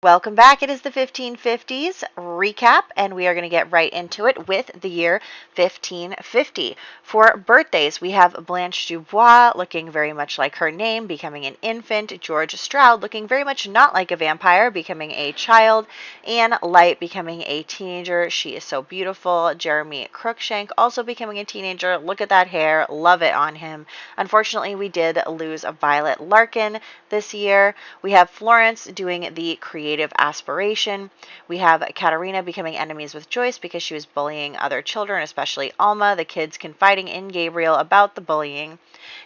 Welcome back. It is the 1550s recap, and we are going to get right into it with the year 1550. For birthdays, we have Blanche Dubois looking very much like her name, becoming an infant. George Stroud looking very much not like a vampire, becoming a child. Anne Light becoming a teenager. She is so beautiful. Jeremy Cruikshank also becoming a teenager. Look at that hair. Love it on him. Unfortunately, we did lose Violet Larkin this year. We have Florence doing the creative aspiration. We have Katerina becoming enemies with Joyce because she was bullying other children, especially Alma, the kids confiding in Gabriel about the bullying.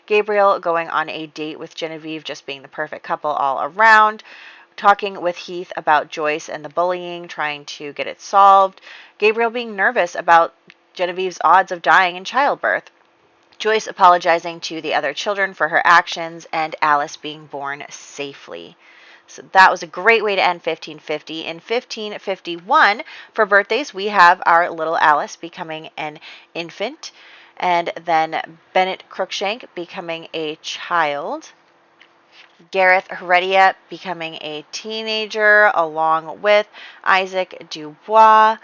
Gabriel going on a date with Genevieve, just being the perfect couple all around. Talking with Heath about Joyce and the bullying, trying to get it solved. Gabriel being nervous about Genevieve's odds of dying in childbirth. Joyce apologizing to the other children for her actions, and Alice being born safely. So that was a great way to end 1550. In 1551, for birthdays, we have our little Alice becoming an infant, and then Bennett Cruikshank becoming a child. Gareth Heredia becoming a teenager, along with Isaac Dubois,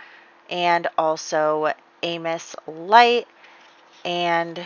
and also Amos Light, and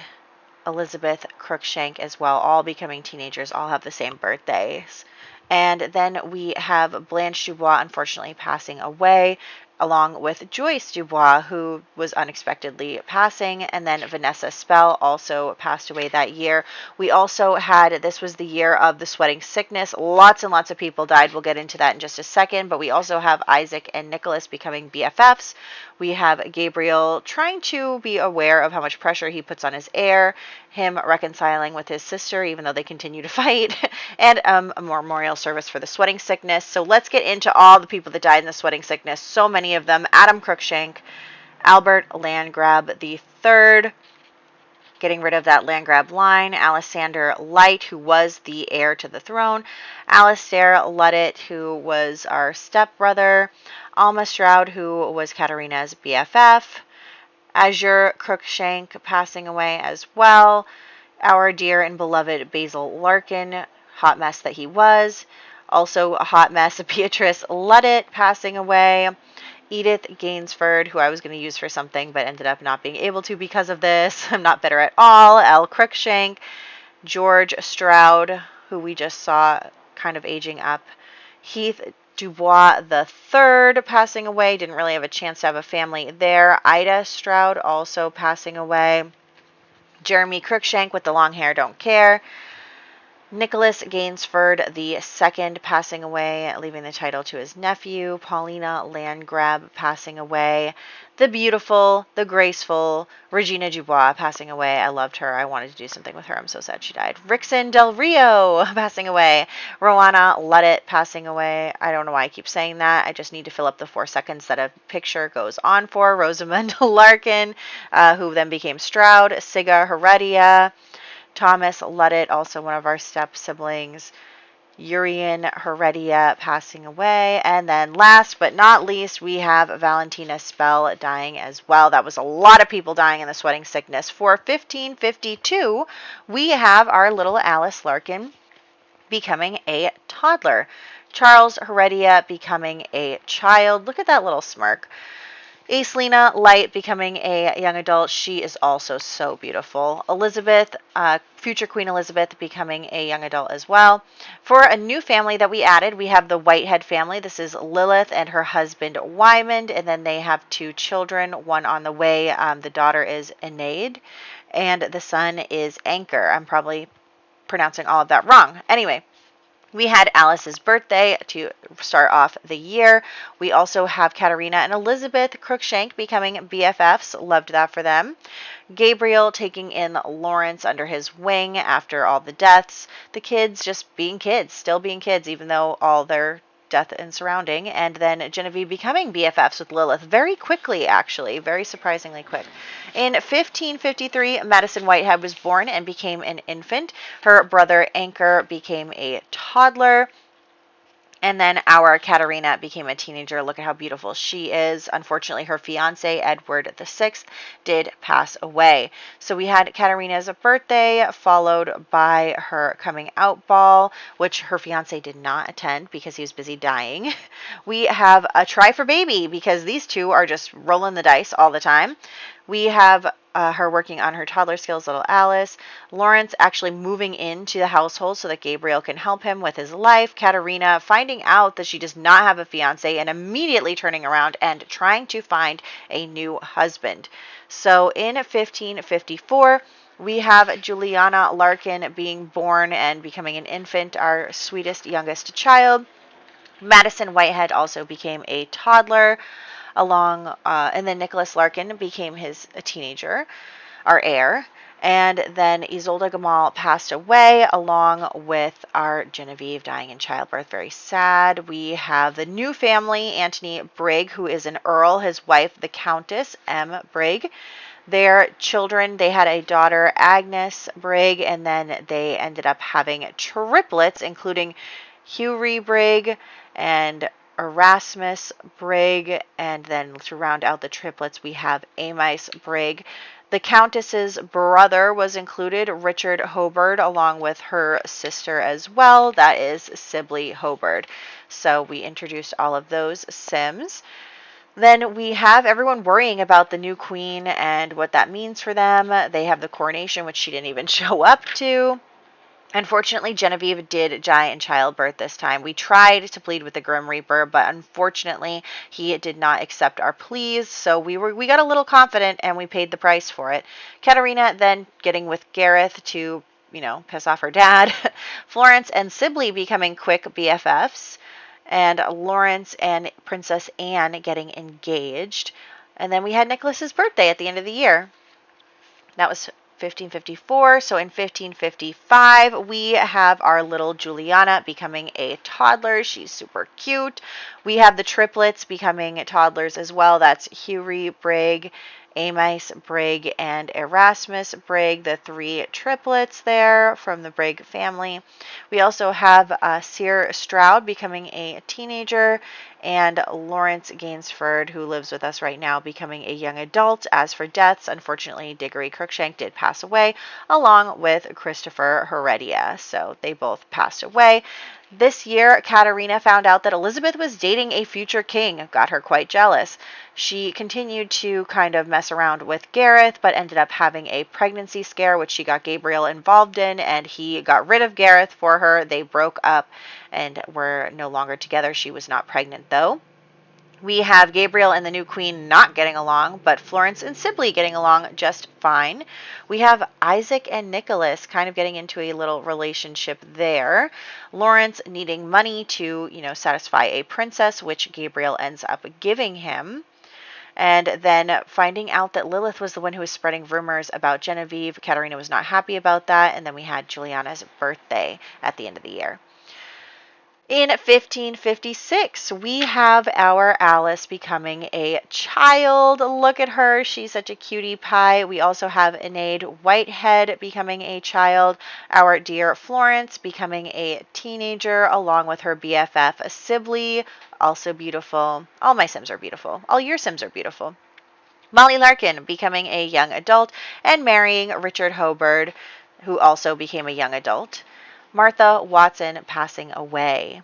Elizabeth Cruikshank as well, all becoming teenagers, all have the same birthdays. And then we have Blanche Dubois unfortunately passing away, along with Joyce Dubois, who was unexpectedly passing, and then Vanessa Spell also passed away that year. We also had, this was the year of the sweating sickness. Lots and lots of people died. We'll get into that in just a second, but we also have Isaac and Nicholas becoming BFFs. We have Gabriel trying to be aware of how much pressure he puts on his heir, him reconciling with his sister, even though they continue to fight, and a memorial service for the sweating sickness. So let's get into all the people that died in the sweating sickness. So many of them. Adam Cruikshank, Albert Landgrab III, getting rid of that Landgrab line. Alexander Light, who was the heir to the throne. Alistair Luddit, who was our stepbrother. Alma Stroud, who was Katerina's BFF. Azure Cruikshank passing away as well. Our dear and beloved Basil Larkin, hot mess that he was. Also a hot mess, Beatrice Luddit passing away. Edith Gainsford, who I was going to use for something but ended up not being able to because of this. I'm not bitter at all. Elle Cruikshank. George Stroud, who we just saw kind of aging up. Heath Dubois the third passing away. Didn't really have a chance to have a family there. Ida Stroud also passing away. Jeremy Cruikshank with the long hair, don't care. Nicholas Gainsford the second passing away, leaving the title to his nephew. Paulina Landgrab passing away. The beautiful, the graceful Regina Dubois passing away. I loved her. I wanted to do something with her. I'm so sad she died. Rixon Del Rio passing away. Rowana Luddit passing away. I don't know why I keep saying that. I just need to fill up the 4 seconds that a picture goes on for. Rosamund Larkin, who then became Stroud. Siga Heredia. Thomas Luddit, also one of our step siblings. Urian Heredia passing away. And then last but not least, we have Valentina Spell dying as well. That was a lot of people dying in the sweating sickness. For 1552, we have our little Alice Larkin becoming a toddler. Charles Heredia becoming a child. Look at that little smirk. Aislena Light becoming a young adult. She is also so beautiful. Elizabeth, future Queen Elizabeth, becoming a young adult as well. For a new family that we added, we have the Whitehead family. This is Lilith and her husband Wymond, and then they have 2 children, one on the way. The daughter is Eneid, and the son is Anchor. I'm probably pronouncing all of that wrong. Anyway, we had Alice's birthday to start off the year. We also have Katerina and Elizabeth Cruikshank becoming BFFs. Loved that for them. Gabriel taking in Lawrence under his wing after all the deaths. The kids just being kids, still being kids, even though all their death and surrounding. And then Genevieve becoming BFFs with Lilith very quickly, actually, very surprisingly quick. In 1553, Madison Whitehead was born and became an infant. Her brother Anchor became a toddler. And then our Katerina became a teenager. Look at how beautiful she is. Unfortunately, her fiance, Edward VI, did pass away. So we had Katerina's birthday, followed by her coming out ball, which her fiance did not attend because he was busy dying. We have a try for baby because these two are just rolling the dice all the time. We have her working on her toddler skills, little Alice. Lawrence actually moving into the household so that Gabriel can help him with his life. Katerina finding out that she does not have a fiance and immediately turning around and trying to find a new husband. So in 1554, we have Juliana Larkin being born and becoming an infant, our sweetest, youngest child. Madison Whitehead also became a toddler and then Nicholas Larkin became a teenager, our heir. And then Isolde Gamal passed away along with our Genevieve dying in childbirth. Very sad. We have the new family, Antony Brigg, who is an earl, his wife, the Countess M. Brigg. Their children, they had a daughter, Agnes Brigg, and then they ended up having triplets, including Hughry Brigg and Erasmus Brigg, and then to round out the triplets, we have Amice Brigg. The Countess's brother was included, Richard Hobart, along with her sister as well. That is Sibley Hobart. So we introduced all of those Sims. Then we have everyone worrying about the new queen and what that means for them. They have the coronation, which she didn't even show up to. Unfortunately, Genevieve did die in childbirth this time. We tried to plead with the Grim Reaper, but unfortunately, he did not accept our pleas. So we got a little confident and we paid the price for it. Katerina then getting with Gareth to, piss off her dad. Florence and Sibley becoming quick BFFs. And Lawrence and Princess Anne getting engaged. And then we had Nicholas's birthday at the end of the year. That was 1554. So in 1555, we have our little Juliana becoming a toddler. She's super cute. We have the triplets becoming toddlers as well. That's Hughry Brigg, Amice Brigg, and Erasmus Brigg, the three triplets there from the Brigg family. We also have Cyr Stroud becoming a teenager, and Lawrence Gainsford, who lives with us right now, becoming a young adult. As for deaths, unfortunately, Diggory Cruikshank did pass away, along with Christopher Heredia. So they both passed away. This year, Katerina found out that Elizabeth was dating a future king. Got her quite jealous. She continued to kind of mess around with Gareth, but ended up having a pregnancy scare, which she got Gabriel involved in, and he got rid of Gareth for her. They broke up and were no longer together. She was not pregnant, though. We have Gabriel and the new queen not getting along, but Florence and Sibley getting along just fine. We have Isaac and Nicholas kind of getting into a little relationship there. Lawrence needing money to, satisfy a princess, which Gabriel ends up giving him. And then finding out that Lilith was the one who was spreading rumors about Genevieve. Katerina was not happy about that. And then we had Juliana's birthday at the end of the year. In 1556, we have our Alice becoming a child. Look at her. She's such a cutie pie. We also have Enade Whitehead becoming a child. Our dear Florence becoming a teenager, along with her BFF Sibley. Also beautiful. All my Sims are beautiful. All your Sims are beautiful. Molly Larkin becoming a young adult and marrying Richard Hobart, who also became a young adult. Martha Watson passing away.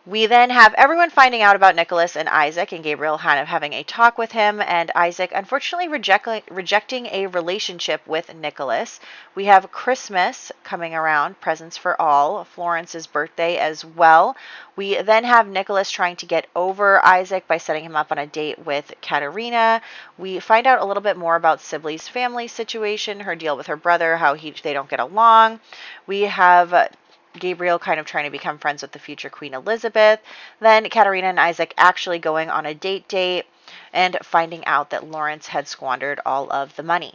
We then have everyone finding out about Nicholas and Isaac, and Gabriel kind of having a talk with him, and Isaac unfortunately rejecting a relationship with Nicholas. We have Christmas coming around, presents for all, Florence's birthday as well. We then have Nicholas trying to get over Isaac by setting him up on a date with Katerina. We find out a little bit more about Sibley's family situation, her deal with her brother, how they don't get along. We have Gabriel kind of trying to become friends with the future Queen Elizabeth. Then Katerina and Isaac actually going on a date and finding out that Lawrence had squandered all of the money.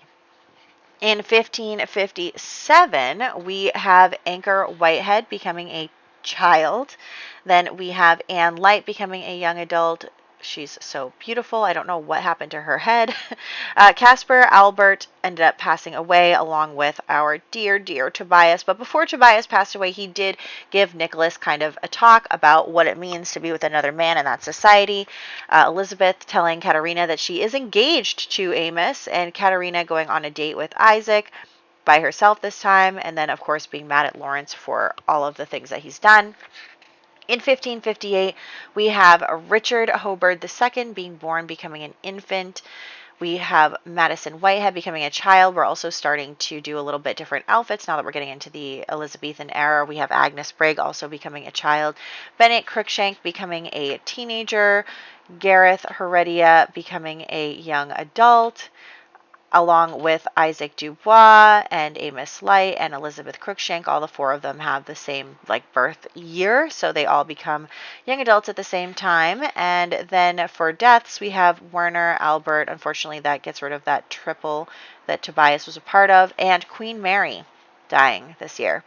In 1557, we have Anchor Whitehead becoming a child. Then we have Anne Light becoming a young adult. She's so beautiful. I don't know what happened to her head. Caspar Albert ended up passing away along with our dear, dear Tobias. But before Tobias passed away, he did give Nicholas kind of a talk about what it means to be with another man in that society. Elizabeth telling Katerina that she is engaged to Amos, and Katerina going on a date with Isaac by herself this time, and then, of course, being mad at Lawrence for all of the things that he's done. In 1558, we have Richard Hobart II being born, becoming an infant. We have Madison Whitehead becoming a child. We're also starting to do a little bit different outfits now that we're getting into the Elizabethan era. We have Agnes Brigg also becoming a child. Bennet Cruikshank becoming a teenager. Gareth Heredia becoming a young adult, along with Isaac Dubois and Amos Light and Elizabeth Cruikshank. All the four of them have the same birth year, so they all become young adults at the same time. And then for deaths, we have Werner Albert. Unfortunately, that gets rid of that triple that Tobias was a part of, and Queen Mary dying this year.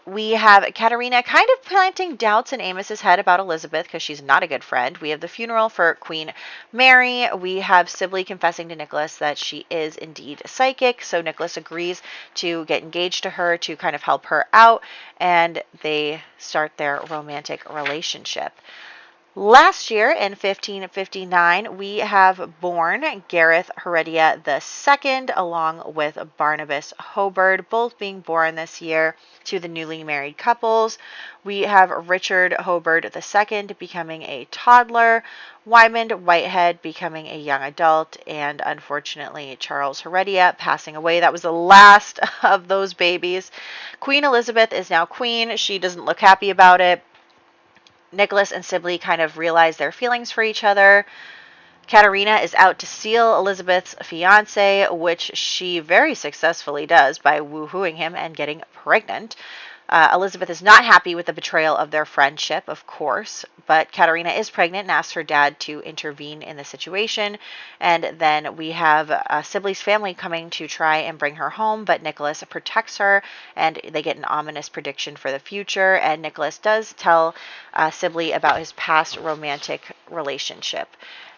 We have Katerina kind of planting doubts in Amos's head about Elizabeth because she's not a good friend. We have the funeral for Queen Mary. We have Sibley confessing to Nicholas that she is indeed psychic. So Nicholas agrees to get engaged to her to kind of help her out, and they start their romantic relationship. Last year, in 1559, we have born Gareth Heredia II, along with Barnabas Hobart, both being born this year to the newly married couples. We have Richard Hobart II becoming a toddler, Wymond Whitehead becoming a young adult, and unfortunately Charles Heredia passing away. That was the last of those babies. Queen Elizabeth is now queen. She doesn't look happy about it. Nicholas and Sibley kind of realize their feelings for each other. Katerina is out to steal Elizabeth's fiance, which she very successfully does by woohooing him and getting pregnant. Elizabeth is not happy with the betrayal of their friendship, of course, but Katerina is pregnant and asks her dad to intervene in the situation. And then we have Sibley's family coming to try and bring her home, but Nicholas protects her, and they get an ominous prediction for the future. And Nicholas does tell Sibley about his past romantic relationship.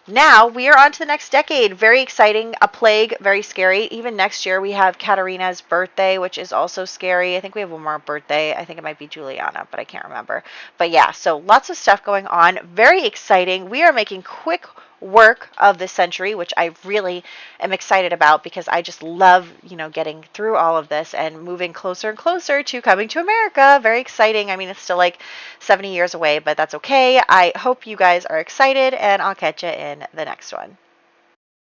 Now we are on to the next decade. Very exciting. A plague, very scary. Even next year we have Katerina's birthday, which is also scary. I think we have one more birthday. I think it might be Juliana, but I can't remember. But yeah, so lots of stuff going on. Very exciting. We are making quick work of this century, which I really am excited about because I just love, getting through all of this and moving closer and closer to coming to America. Very exciting. I mean, it's still 70 years away, but that's okay. I hope you guys are excited, and I'll catch you in the next one.